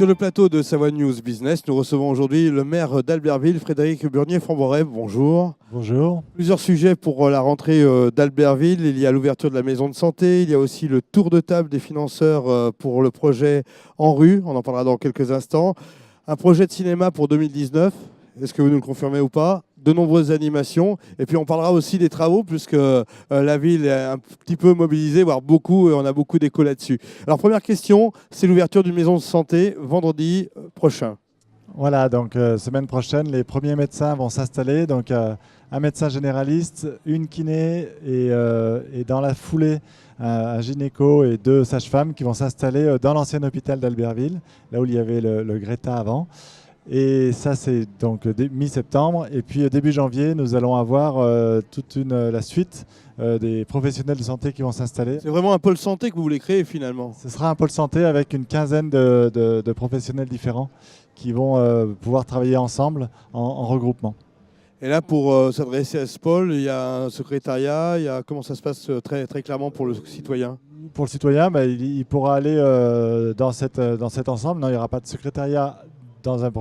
Sur le plateau de Savoie News Business, nous recevons aujourd'hui le maire d'Albertville, Frédéric Burnier-Famboret. Bonjour. Bonjour. Plusieurs sujets pour la rentrée d'Albertville. Il y a l'ouverture de la maison de santé, il y a aussi le tour de table des financeurs pour le projet En Rue, on en parlera dans quelques instants. Un projet de cinéma pour 2019, est-ce que vous nous le confirmez ou pas? De nombreuses animations. Et puis on parlera aussi des travaux, puisque la ville est un petit peu mobilisée, voire beaucoup, et on a beaucoup d'écho là-dessus. Alors première question, c'est l'ouverture d'une maison de santé vendredi prochain. Voilà, donc semaine prochaine, les premiers médecins vont s'installer. Donc un médecin généraliste, une kiné et dans la foulée, un gynéco et 2 sages-femmes qui vont s'installer dans l'ancien hôpital d'Albertville, là où il y avait le Greta avant. Et ça, c'est donc mi-septembre. Et puis début janvier, nous allons avoir la suite des professionnels de santé qui vont s'installer. C'est vraiment un pôle santé que vous voulez créer finalement? Ce sera un pôle santé avec une quinzaine de professionnels différents qui vont pouvoir travailler ensemble en regroupement. Et là, pour s'adresser à ce pôle, il y a un secrétariat, comment ça se passe très, très clairement pour le citoyen? Pour le citoyen, il pourra aller dans cet ensemble. Non, il n'y aura pas de secrétariat dans un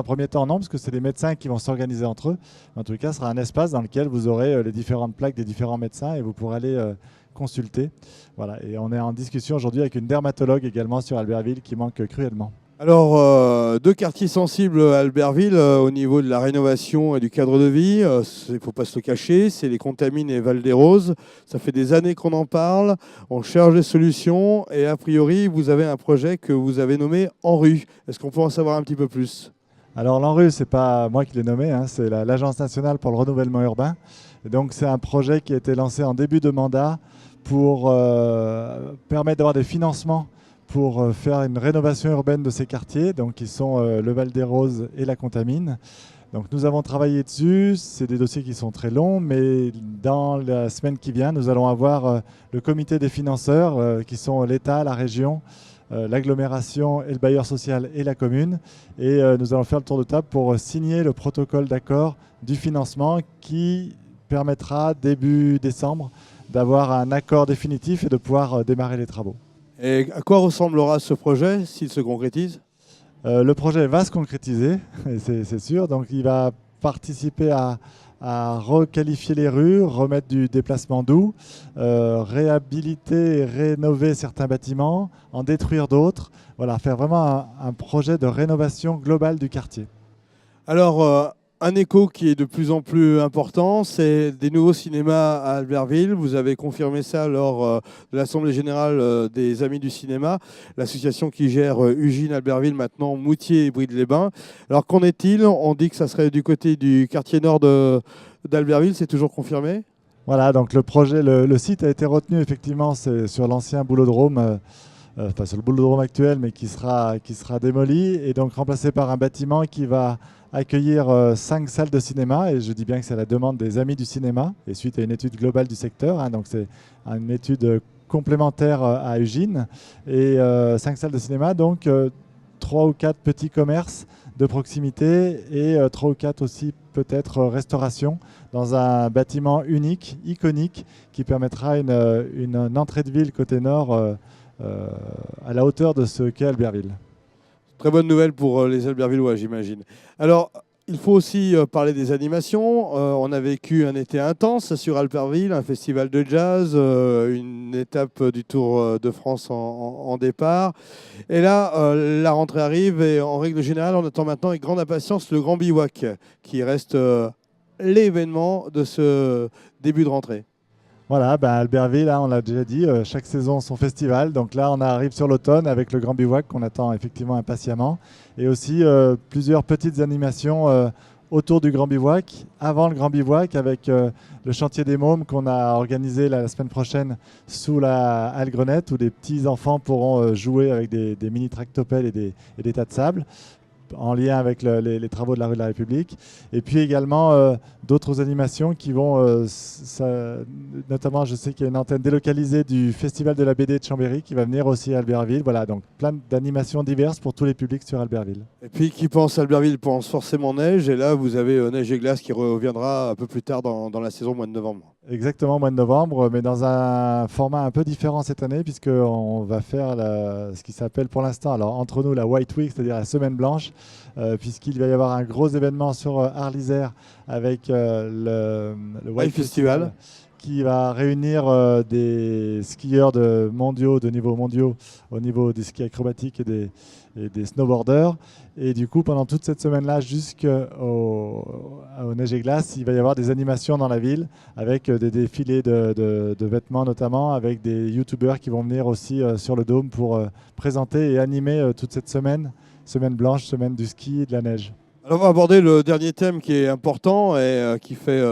premier temps, non, parce que c'est les médecins qui vont s'organiser entre eux. En tout cas, ce sera un espace dans lequel vous aurez les différentes plaques des différents médecins et vous pourrez aller consulter. Voilà. Et on est en discussion aujourd'hui avec une dermatologue également sur Albertville qui manque cruellement. Alors, 2 quartiers sensibles à Albertville au niveau de la rénovation et du cadre de vie. Il ne faut pas se le cacher, c'est les Contamines et Val-des-Roses. Ça fait des années qu'on en parle, on cherche des solutions et a priori, vous avez un projet que vous avez nommé En Rue. Est-ce qu'on peut en savoir un petit peu plus? Alors l'ANRU, ce n'est pas moi qui l'ai nommé, hein, c'est l'Agence nationale pour le renouvellement urbain. Et donc c'est un projet qui a été lancé en début de mandat pour permettre d'avoir des financements pour faire une rénovation urbaine de ces quartiers, donc qui sont le Val-des-Roses et la Contamine. Donc nous avons travaillé dessus, c'est des dossiers qui sont très longs, mais dans la semaine qui vient, nous allons avoir le comité des financeurs qui sont l'État, la région, l'agglomération et le bailleur social et la commune. Et nous allons faire le tour de table pour signer le protocole d'accord du financement qui permettra début décembre d'avoir un accord définitif et de pouvoir démarrer les travaux. Et à quoi ressemblera ce projet s'il se concrétise? Le projet va se concrétiser, c'est sûr. Donc il va participer à requalifier les rues, remettre du déplacement doux, réhabiliter et rénover certains bâtiments, en détruire d'autres. Voilà, faire vraiment un projet de rénovation globale du quartier. Alors, un écho qui est de plus en plus important, c'est des nouveaux cinémas à Albertville. Vous avez confirmé ça lors de l'Assemblée générale des Amis du cinéma, l'association qui gère Ugine, Albertville, maintenant Moutier et Bride-les-Bains. Alors qu'en est-il? On dit que ça serait du côté du quartier nord d'Albertville, c'est toujours confirmé? Voilà, donc le site a été retenu effectivement, c'est sur l'ancien boulodrome, sur le boulodrome actuel, mais qui sera démoli et donc remplacé par un bâtiment qui va accueillir 5 salles de cinéma, et je dis bien que c'est la demande des Amis du cinéma, et suite à une étude globale du secteur, hein, donc c'est une étude complémentaire à Ugine, et 5 salles de cinéma, donc 3 ou 4 petits commerces de proximité, et 3 ou 4 aussi peut-être restauration, dans un bâtiment unique, iconique, qui permettra une entrée de ville côté nord à la hauteur de ce qu'est Albertville. Très bonne nouvelle pour les Albertvillois, j'imagine. Alors, il faut aussi parler des animations. On a vécu un été intense sur Albertville, un festival de jazz, une étape du Tour de France en départ. Et là, la rentrée arrive et en règle générale, on attend maintenant avec grande impatience le Grand Bivouac, qui reste l'événement de ce début de rentrée. Voilà, Albertville, hein, on l'a déjà dit, chaque saison son festival. Donc là, on arrive sur l'automne avec le Grand Bivouac qu'on attend effectivement impatiemment. Et aussi plusieurs petites animations autour du Grand Bivouac, avant le Grand Bivouac, avec le chantier des mômes qu'on a organisé la semaine prochaine sous la halle Grenette, où des petits enfants pourront jouer avec des mini tractopelles et des tas de sable, en lien avec les travaux de la rue de la République. Et puis également d'autres animations qui vont, notamment je sais qu'il y a une antenne délocalisée du Festival de la BD de Chambéry qui va venir aussi à Albertville. Voilà, donc plein d'animations diverses pour tous les publics sur Albertville. Et puis qui pense Albertville pense forcément neige, et là vous avez Neige et Glace qui reviendra un peu plus tard dans la saison, mois de novembre. Exactement, au mois de novembre, mais dans un format un peu différent cette année, puisqu'on va faire ce qui s'appelle pour l'instant, alors entre nous, la White Week, c'est-à-dire la semaine blanche, puisqu'il va y avoir un gros événement sur Arlysère avec le White Festival. Festival, qui va réunir des skieurs de niveaux mondiaux au niveau des skis acrobatiques et des snowboarders. Et du coup, pendant toute cette semaine-là, au Neige et Glace, il va y avoir des animations dans la ville avec des défilés de vêtements notamment, avec des youtubeurs qui vont venir aussi sur le dôme pour présenter et animer toute cette semaine blanche, semaine du ski et de la neige. Alors, on va aborder le dernier thème qui est important et qui fait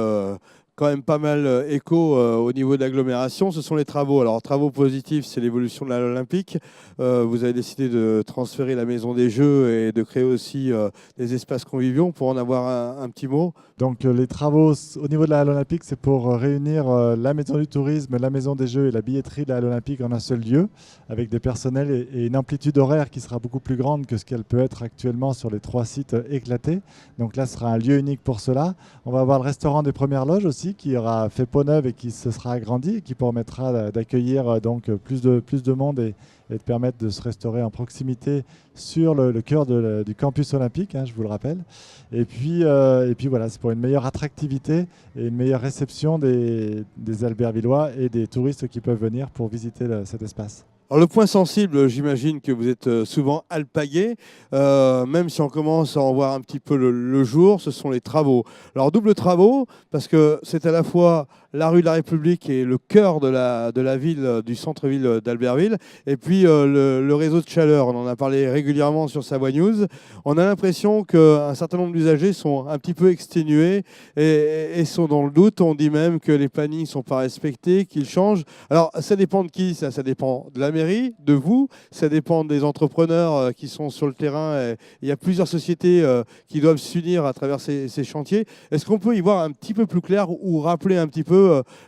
quand même pas mal écho au niveau de l'agglomération. Ce sont les travaux. Alors, travaux positifs, c'est l'évolution de l'Olympique. Vous avez décidé de transférer la maison des Jeux et de créer aussi des espaces conviviaux. Pour en avoir un petit mot. Donc les travaux au niveau de la Halle Olympique, c'est pour réunir la maison du tourisme, la maison des Jeux et la billetterie de la Halle Olympique en un seul lieu, avec des personnels et une amplitude horaire qui sera beaucoup plus grande que ce qu'elle peut être actuellement sur les 3 sites éclatés. Donc là, ce sera un lieu unique pour cela. On va avoir le restaurant des Premières Loges aussi, qui aura fait peau neuve et qui se sera agrandi et qui permettra d'accueillir donc plus de monde et de permettre de se restaurer en proximité sur le cœur du campus olympique, hein, je vous le rappelle. Et puis voilà, c'est pour une meilleure attractivité et une meilleure réception des Albertvillois et des touristes qui peuvent venir pour visiter cet espace. Alors, le point sensible, j'imagine que vous êtes souvent alpagué, même si on commence à en voir un petit peu le jour, ce sont les travaux. Alors, double travaux, parce que c'est à la fois la rue de la République et le cœur de la ville, du centre-ville d'Albertville, et puis le réseau de chaleur. On en a parlé régulièrement sur Savoie News. On a l'impression qu'un certain nombre d'usagers sont un petit peu exténués et sont dans le doute. On dit même que les plannings ne sont pas respectés, qu'ils changent. Alors, ça dépend de qui? Ça dépend de la mairie, de vous, ça dépend des entrepreneurs qui sont sur le terrain. Et il y a plusieurs sociétés qui doivent s'unir à travers ces chantiers. Est-ce qu'on peut y voir un petit peu plus clair ou rappeler un petit peu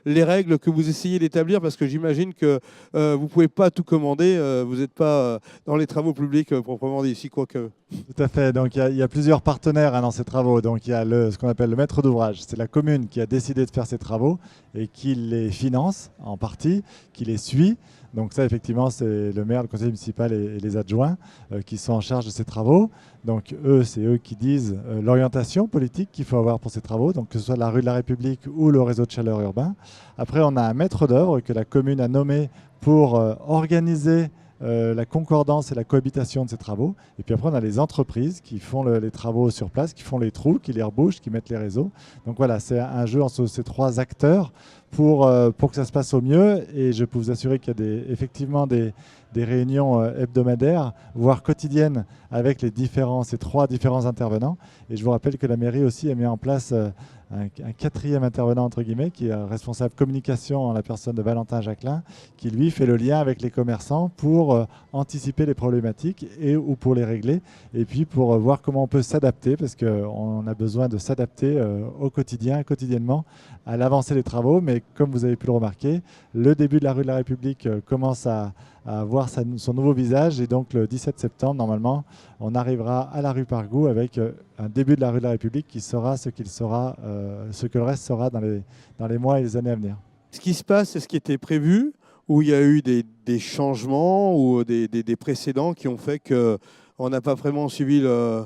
les règles que vous essayez d'établir? Parce que j'imagine que vous ne pouvez pas tout commander, vous n'êtes pas dans les travaux publics proprement dit, si quoique. Tout à fait. Donc il y a plusieurs partenaires dans ces travaux. Donc il y a ce qu'on appelle le maître d'ouvrage. C'est la commune qui a décidé de faire ces travaux et qui les finance en partie, qui les suit. Donc ça, effectivement, c'est le maire, le conseil municipal et les adjoints qui sont en charge de ces travaux. Donc c'est eux qui disent l'orientation politique qu'il faut avoir pour ces travaux, donc que ce soit la rue de la République ou le réseau de chaleur urbain. Après, on a un maître d'œuvre que la commune a nommé pour organiser la concordance et la cohabitation de ces travaux. Et puis après, on a les entreprises qui font les travaux sur place, qui font les trous, qui les rebouchent, qui mettent les réseaux. Donc voilà, c'est un jeu entre ces 3 acteurs pour que ça se passe au mieux. Et je peux vous assurer qu'il y a effectivement des réunions hebdomadaires, voire quotidiennes, avec ces 3 différents intervenants. Et je vous rappelle que la mairie aussi a mis en place un 4e intervenant, entre guillemets, qui est responsable communication en la personne de Valentin Jacquelin, qui lui fait le lien avec les commerçants pour anticiper les problématiques ou pour les régler, et puis pour voir comment on peut s'adapter, parce qu'on a besoin de s'adapter quotidiennement à l'avancée des travaux. Mais comme vous avez pu le remarquer, le début de la rue de la République commence à voir son nouveau visage, et donc le 17 septembre, normalement, on arrivera à la rue Pargou avec un début de la rue de la République qui sera ce que le reste sera dans les mois et les années à venir. Ce qui se passe, c'est ce qui était prévu, ou il y a eu des changements ou des précédents qui ont fait qu'on n'a pas vraiment suivi le...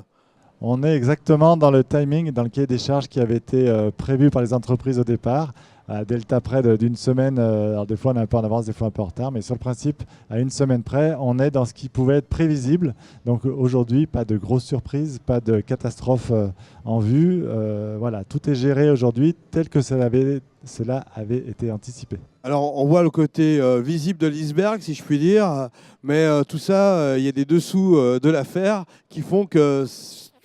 On est exactement dans le timing, dans le cahier des charges qui avait été prévu par les entreprises au départ. À delta près d'une semaine, alors des fois on est un peu en avance, des fois un peu en retard, mais sur le principe, à une semaine près, on est dans ce qui pouvait être prévisible. Donc aujourd'hui, pas de grosses surprises, pas de catastrophe en vue. Voilà, tout est géré aujourd'hui tel que cela avait été anticipé. Alors, on voit le côté visible de l'iceberg, si je puis dire, mais tout ça, il y a des dessous de l'affaire qui font que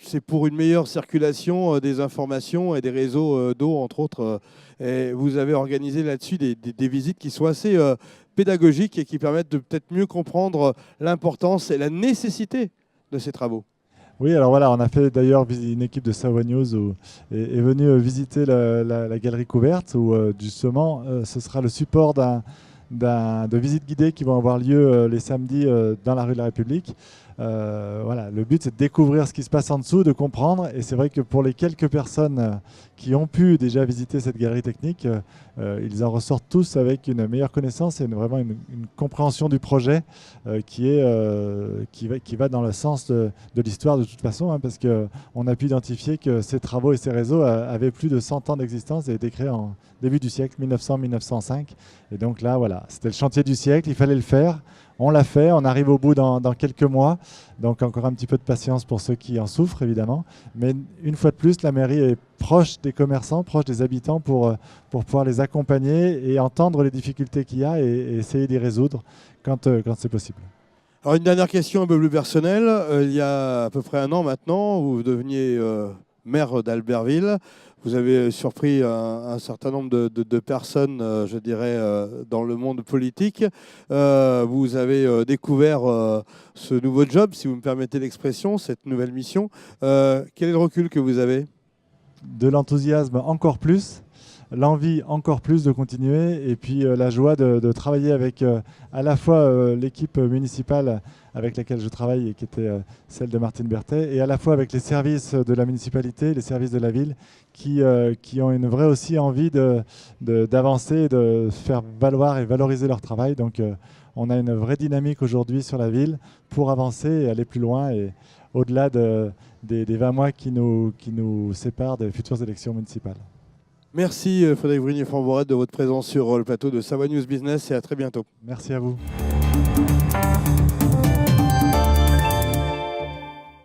c'est pour une meilleure circulation des informations et des réseaux d'eau, entre autres. Et vous avez organisé là-dessus des visites qui sont assez pédagogiques et qui permettent de peut-être mieux comprendre l'importance et la nécessité de ces travaux. Oui, alors voilà, on a fait d'ailleurs, une équipe de Savoie News est venue visiter la galerie couverte où justement ce sera le support de visites guidées qui vont avoir lieu les samedis dans la rue de la République. Voilà, le but c'est de découvrir ce qui se passe en dessous, de comprendre. Et c'est vrai que pour les quelques personnes qui ont pu déjà visiter cette galerie technique, ils en ressortent tous avec une meilleure connaissance et vraiment une compréhension du projet qui va dans le sens de l'histoire de toute façon, hein, parce qu'on a pu identifier que ces travaux et ces réseaux avaient plus de 100 ans d'existence et été créés en début du siècle, 1900-1905. Et donc là, voilà, c'était le chantier du siècle, il fallait le faire. On l'a fait, on arrive au bout dans quelques mois. Donc encore un petit peu de patience pour ceux qui en souffrent, évidemment. Mais une fois de plus, la mairie est proche des commerçants, proche des habitants pour pouvoir les accompagner et entendre les difficultés qu'il y a et essayer d'y résoudre quand c'est possible. Alors une dernière question un peu plus personnelle. Il y a à peu près un an maintenant, vous deveniez maire d'Albertville. Vous avez surpris un certain nombre de personnes, je dirais, dans le monde politique. Vous avez découvert ce nouveau job, si vous me permettez l'expression, cette nouvelle mission. Quel est le recul que vous avez ? De l'enthousiasme encore plus, l'envie encore plus de continuer et puis la joie de travailler avec à la fois l'équipe municipale avec laquelle je travaille et qui était celle de Martine Berthet et à la fois avec les services de la municipalité, les services de la ville qui ont une vraie aussi envie d'avancer, de faire valoir et valoriser leur travail. Donc on a une vraie dynamique aujourd'hui sur la ville pour avancer et aller plus loin et au-delà des 20 mois qui nous séparent des futures élections municipales. Merci Frédéric Brunier-Fambourette de votre présence sur le plateau de Savoie News Business et à très bientôt. Merci à vous.